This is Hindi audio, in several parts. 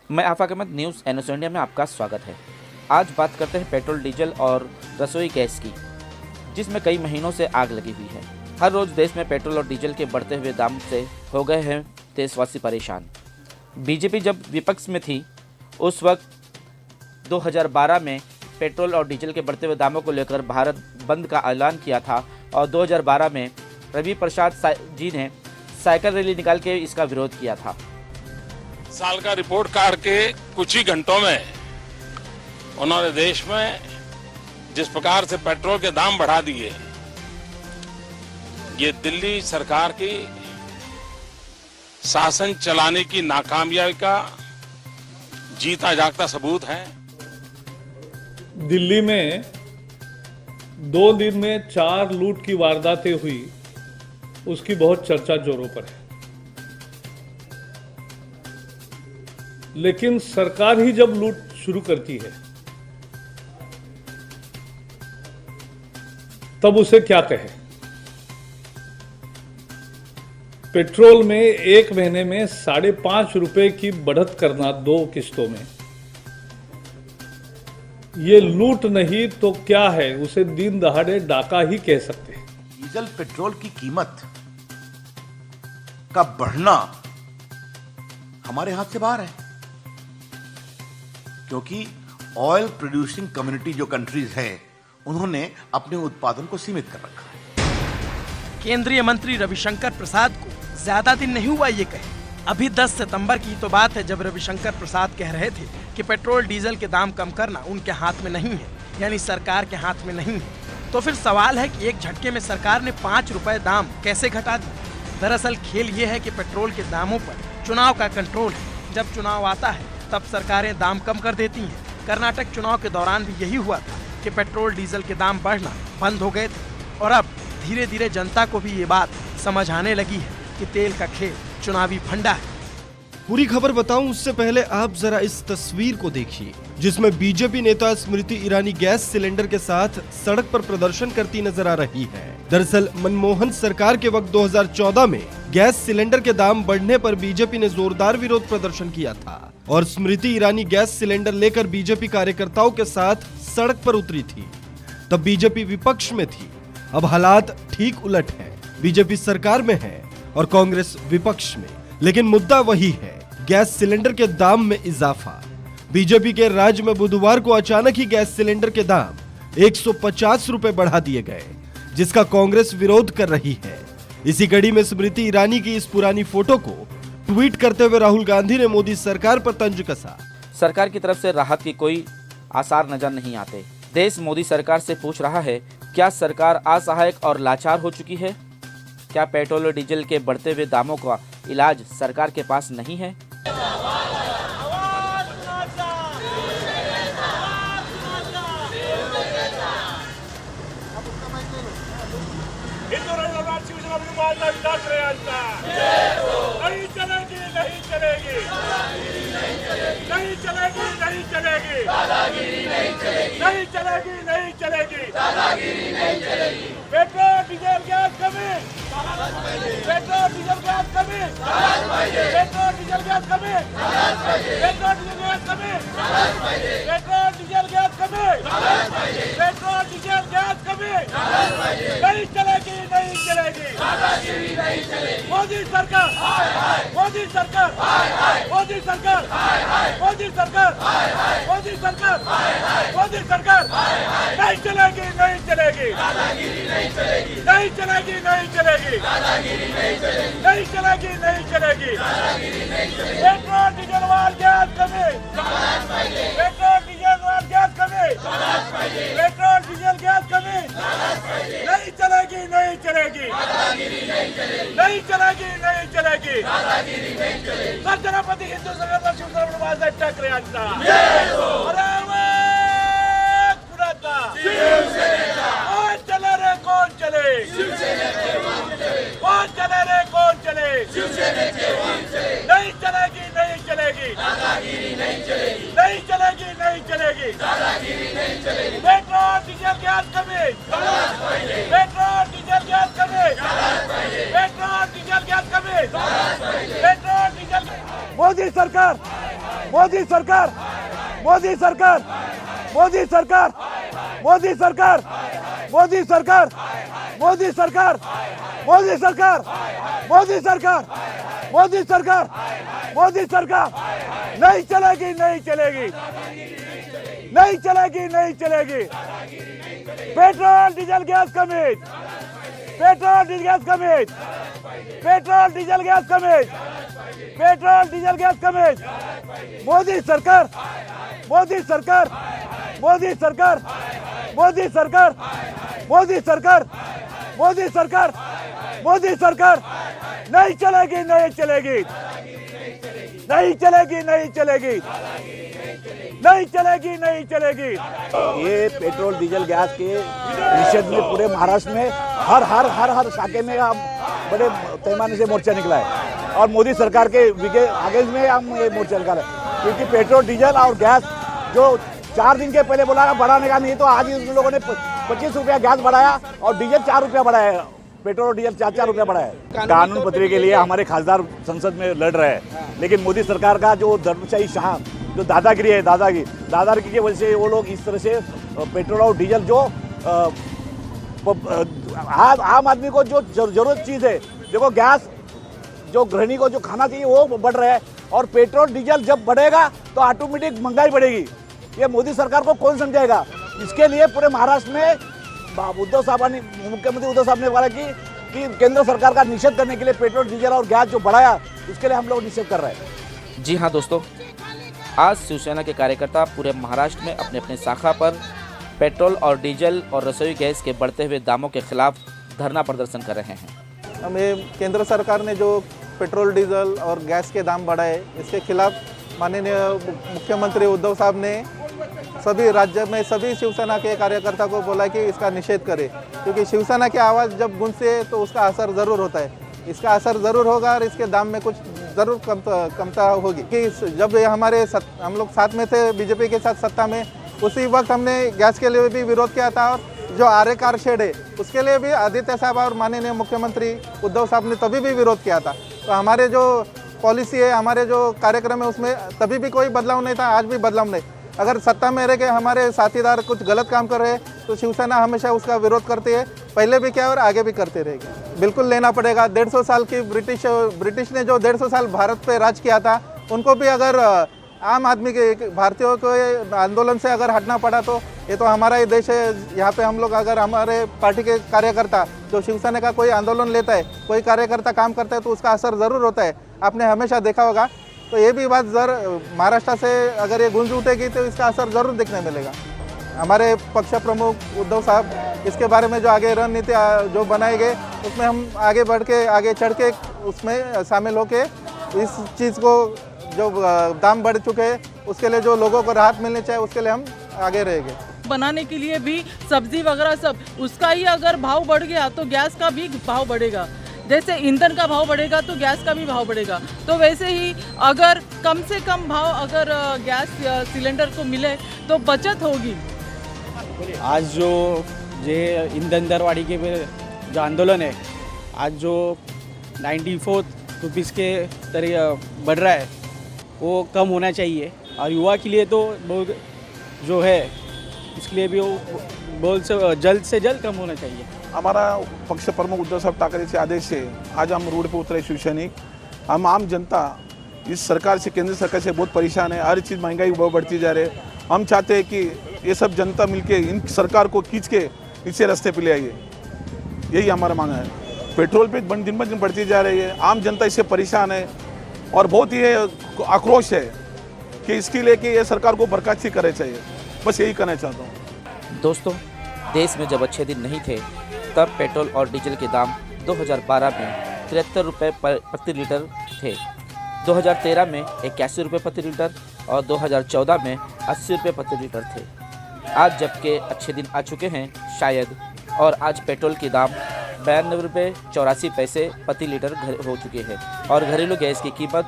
मैं आफाक अहमद, न्यूज़ NS इंडिया में आपका स्वागत है। आज बात करते हैं पेट्रोल, डीजल और रसोई गैस की, जिसमें कई महीनों से आग लगी हुई है। हर रोज़ देश में पेट्रोल और डीजल के बढ़ते हुए दाम से हो गए हैं देशवासी परेशान। बीजेपी जब विपक्ष में थी उस वक्त 2012 में पेट्रोल और डीजल के बढ़ते हुए दामों को लेकर भारत बंद का ऐलान किया था और 2012 में रवि प्रसाद जी ने साइकिल रैली निकाल के इसका विरोध किया था। साल का रिपोर्ट कार्ड के कुछ ही घंटों में उन्होंने देश में जिस प्रकार से पेट्रोल के दाम बढ़ा दिए, ये दिल्ली सरकार की शासन चलाने की नाकामयाबी का जीता जागता सबूत है। दिल्ली में 2 दिन में 4 लूट की वारदातें हुई, उसकी बहुत चर्चा जोरों पर है। लेकिन सरकार ही जब लूट शुरू करती है तब उसे क्या कहे। पेट्रोल में 1 महीने में 5.5 रुपए की बढ़त करना 2 किस्तों में, ये लूट नहीं तो क्या है, उसे दिन दहाड़े डाका ही कह सकते हैं। डीजल पेट्रोल की कीमत का बढ़ना हमारे हाथ से बाहर है, क्योंकि ऑयल प्रोड्यूसिंग कम्युनिटी जो कंट्रीज हैं, उन्होंने अपने उत्पादन को सीमित कर रखा है। केंद्रीय मंत्री रविशंकर प्रसाद को ज्यादा दिन नहीं हुआ ये कहे। अभी 10 सितंबर की तो बात है जब रविशंकर प्रसाद कह रहे थे कि पेट्रोल डीजल के दाम कम करना उनके हाथ में नहीं है, यानी सरकार के हाथ में नहीं है। तो फिर सवाल है कि एक झटके में सरकार ने 5 रुपए दाम कैसे घटा दिए। दरअसल खेल ये है कि पेट्रोल के दामों पर चुनाव का कंट्रोल है। जब चुनाव आता है तब सरकारें दाम कम कर देती हैं। कर्नाटक चुनाव के दौरान भी यही हुआ था कि पेट्रोल डीजल के दाम बढ़ना बंद हो गए थे और अब धीरे धीरे जनता को भी ये बात समझ आने लगी है कि तेल का खेल चुनावी फंडा है। पूरी खबर बताऊं उससे पहले आप जरा इस तस्वीर को देखिए, जिसमें बीजेपी नेता स्मृति ईरानी गैस सिलेंडर के साथ सड़क पर प्रदर्शन करती नजर आ रही है। दरअसल मनमोहन सरकार के वक्त 2014 में गैस सिलेंडर के दाम बढ़ने पर बीजेपी ने जोरदार विरोध प्रदर्शन किया था और स्मृति ईरानी गैस सिलेंडर लेकर बीजेपी कार्यकर्ताओं के साथ सड़क पर उतरी थी। तब बीजेपी विपक्ष में थी। अब हालात ठीक उलट है, बीजेपी सरकार में है और कांग्रेस विपक्ष में, लेकिन मुद्दा वही है, गैस सिलेंडर के दाम में इजाफा। बीजेपी के राज्य में बुधवार को अचानक ही गैस सिलेंडर के दाम 150 रुपए बढ़ा दिए गए, जिसका कांग्रेस विरोध कर रही है। इसी कड़ी में स्मृति ईरानी की इस पुरानी फोटो को ट्वीट करते हुए राहुल गांधी ने मोदी सरकार पर तंज कसा। सरकार की तरफ से राहत की कोई आसार नजर नहीं आते। देश मोदी सरकार से पूछ रहा है, क्या सरकार असहायक और लाचार हो चुकी है? क्या पेट्रोल और डीजल के बढ़ते हुए दामों का इलाज सरकार के पास नहीं है? नहीं चलेगी, नहीं चलेगी, नहीं चलेगी, नहीं चलेगी, नहीं चलेगी, नहीं चलेगी, नहीं चलेगी। पेट्रोल डीजल गैस कमी, पेट्रोल डीजल गैस कमी, पेट्रोल डीजल गैस कमी, पेट्रोल डीजल गैस कमी, पेट्रोल डीजल गैस कमी, पेट्रोल डीजल गैस कमी, नहीं चलेगी, नहीं चलेगी, नहीं चलेगी। मोदी सरकार, मोदी सरकार, मोदी सरकार, मोदी सरकार, मोदी सरकार, मोदी सरकार, नहीं चलेगी, नहीं चलेगी, नहीं चलेगी, नहीं चलेगी, नहीं चलेगी, नहीं चलेगी, नहीं चलेगी। पेट्रोल डीजल वाल गैस कमी, पेट्रोल डीजल वाल गैस कमी, पेट्रोल डीजल गैस कमी, नहीं चलेगी, नहीं चलेगी, नहीं चलेगी, नहीं चलेगी। सर्जनापति हिंदू संघटना शिवसेना ठाकरे यांचा कौन चले रे, कौन चले, कौन चले रे, कौन चले, नहीं चलेगी, नहीं चलेगी, नहीं चलेगी, नहीं चलेगी। पेट्रोल डीजल गैस कमी, पेट्रोल डीजल गैस कमी, पेट्रोल डीजल गैस कमी, पेट्रोल डीजल। मोदी सरकार, मोदी सरकार, मोदी सरकार, मोदी सरकार, मोदी सरकार, मोदी सरकार, मोदी सरकार, मोदी सरकार, मोदी सरकार, मोदी सरकार, मोदी सरकार, नहीं चलेगी, नहीं चलेगी, नहीं चलेगी, नहीं चलेगी। पेट्रोल डीजल गैस कमीज, पेट्रोल डीजल गैस कमीज, पेट्रोल डीजल गैस कमीज, पेट्रोल डीजल गैस कमीज। मोदी सरकार, मोदी सरकार, मोदी सरकार, मोदी सरकार, मोदी सरकार, मोदी सरकार, मोदी सरकार, नहीं चलेगी, नहीं चलेगी, नहीं चलेगी, नहीं चलेगी, नहीं चलेगी, नहीं चलेगी। ये पेट्रोल डीजल गैस के निषेध में पूरे महाराष्ट्र में हर हर हर हर शाखे में हम बड़े पैमाने से मोर्चा निकला है और मोदी सरकार के अगेंस्ट में हम ये मोर्चा निकाला है, क्योंकि पेट्रोल डीजल और गैस जो 4 दिन के पहले बोला बढ़ाने का नहीं, तो आज उन लोगों ने 25 रुपया गैस बढ़ाया और डीजल 4 रुपया बढ़ाया, पेट्रोल और डीजल 4 रुपया बढ़ाया। कानून पत्री के लिए हमारे खासदार संसद में लड़ रहे हैं, लेकिन मोदी सरकार का जो धर्मशाही शाह जो दादागिरी है, दादागिरी की वजह से वो लोग इस तरह से पेट्रोल और डीजल जो आम आदमी को जो जरूरत चीज़ है, देखो गैस जो गृहिणी को जो खाना चाहिए वो बढ़ रहा है और पेट्रोल डीजल जब बढ़ेगा तो ऑटोमेटिक महंगाई बढ़ेगी। ये मोदी सरकार को कौन समझाएगा? इसके लिए पूरे महाराष्ट्र में उद्धव साहब ने, मुख्यमंत्री उद्धव साहब ने बोला कि केंद्र सरकार का निषेध करने के लिए पेट्रोल डीजल और गैस जो बढ़ाया उसके लिए हम लोग निषेध कर रहे हैं। जी हाँ दोस्तों, आज शिवसेना के कार्यकर्ता पूरे महाराष्ट्र में अपने अपने शाखा पर पेट्रोल और डीजल और रसोई गैस के बढ़ते हुए दामों के खिलाफ धरना प्रदर्शन कर रहे हैं। हमें केंद्र सरकार ने जो पेट्रोल डीजल और गैस के दाम बढ़ाए, इसके खिलाफ माननीय मुख्यमंत्री उद्धव साहब ने सभी राज्य में सभी शिवसेना के कार्यकर्ता को बोला कि इसका निषेध करें, क्योंकि शिवसेना की आवाज़ जब गूंजते तो उसका असर ज़रूर होता है, इसका असर ज़रूर होगा और इसके दाम में कुछ ज़रूर कमता होगी। कि जब हम लोग साथ में थे बीजेपी के साथ सत्ता में, उसी वक्त हमने गैस के लिए भी विरोध किया था और जो आर्य कार शेड है उसके लिए भी आदित्य साहब और माननीय मुख्यमंत्री उद्धव साहब ने तभी भी विरोध किया था। तो हमारे जो पॉलिसी है, हमारे जो कार्यक्रम है, उसमें तभी भी कोई बदलाव नहीं था, आज भी बदलाव नहीं। अगर सत्ता में रह के हमारे साथीदार कुछ गलत काम कर रहे हैं तो शिवसेना हमेशा उसका विरोध करती है, पहले भी किया और आगे भी करते रहेगी। बिल्कुल लेना पड़ेगा। 150 साल की ब्रिटिश ने जो 150 साल भारत पे राज किया था, उनको भी अगर आम आदमी के भारतीयों को आंदोलन से अगर हटना पड़ा तो ये तो हमारा ही देश है। यहाँ पे हम लोग अगर हमारे पार्टी के कार्यकर्ता जो शिवसेना का कोई आंदोलन लेता है, कोई कार्यकर्ता काम करता है तो उसका असर ज़रूर होता है, आपने हमेशा देखा होगा। तो ये भी बात महाराष्ट्र से अगर ये गूंज उठेगी तो इसका असर ज़रूर देखने मिलेगा। हमारे पक्ष प्रमुख उद्धव साहब इसके बारे में जो आगे रणनीति जो बनाए गए उसमें हम आगे बढ़ के आगे चढ़ के उसमें शामिल होके इस चीज़ को जो दाम बढ़ चुके हैं उसके लिए जो लोगों को राहत मिलनी चाहिए उसके लिए हम आगे रहेंगे। बनाने के लिए भी सब्जी वगैरह सब उसका ही अगर भाव बढ़ गया तो गैस का भी भाव बढ़ेगा। जैसे ईंधन का भाव बढ़ेगा तो गैस का भी भाव बढ़ेगा। तो वैसे ही अगर कम से कम भाव अगर गैस सिलेंडर को मिले तो बचत होगी। आज जो ये ईंधन दरवाढ़ी के जो आंदोलन है, आज जो 94 रुपीज़ के तरह बढ़ रहा है वो कम होना चाहिए और युवा के लिए तो बहुत जो है उसके लिए भी वो बहुत जल्द से जल्द कम होना चाहिए। हमारा पक्ष प्रमुख उद्धव साहब ठाकरे से आदेश से आज हम रोड पे उतरे शिवसैनिक। हम आम जनता इस सरकार से, केंद्र सरकार से बहुत परेशान है। हर चीज़ महंगाई बढ़ती जा रही है। हम चाहते हैं कि ये सब जनता मिलके इन सरकार को खींच के इसे रास्ते पे ले आइए, यही हमारा मांग है। पेट्रोल पे दिन ब दिन बढ़ती जा रही है, आम जनता इससे परेशान है और बहुत ही आक्रोश है कि इसके लिए कि ये सरकार को बर्खास्त करना चाहिए। बस यही कहना चाहता हूँ। दोस्तों, देश में जब अच्छे दिन नहीं थे तब पेट्रोल और डीजल के दाम 2012 में 73 रुपये प्रति लीटर थे, 2013 में 81 रुपये प्रति लीटर और 2014 में 80 रुपये प्रति लीटर थे। आज जबकि अच्छे दिन आ चुके हैं शायद, और आज पेट्रोल के दाम 92 रुपये 84 पैसे प्रति लीटर हो चुके हैं और घरेलू गैस की कीमत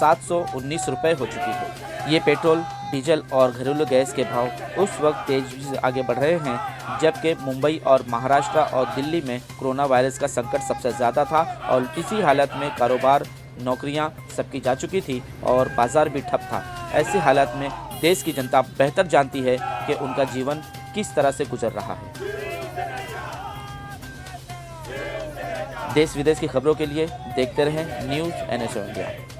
719 रुपये हो चुकी है। ये पेट्रोल, डीजल और घरेलू गैस के भाव उस वक्त तेजी से आगे बढ़ रहे हैं जबकि मुंबई और महाराष्ट्र और दिल्ली में कोरोना वायरस का संकट सबसे ज़्यादा था और इसी हालत में कारोबार, नौकरियां सबकी जा चुकी थी और बाज़ार भी ठप था। ऐसे हालात में देश की जनता बेहतर जानती है कि उनका जीवन किस तरह से गुजर रहा है। देश विदेश की खबरों के लिए देखते रहें न्यूज़ NSO इंडिया।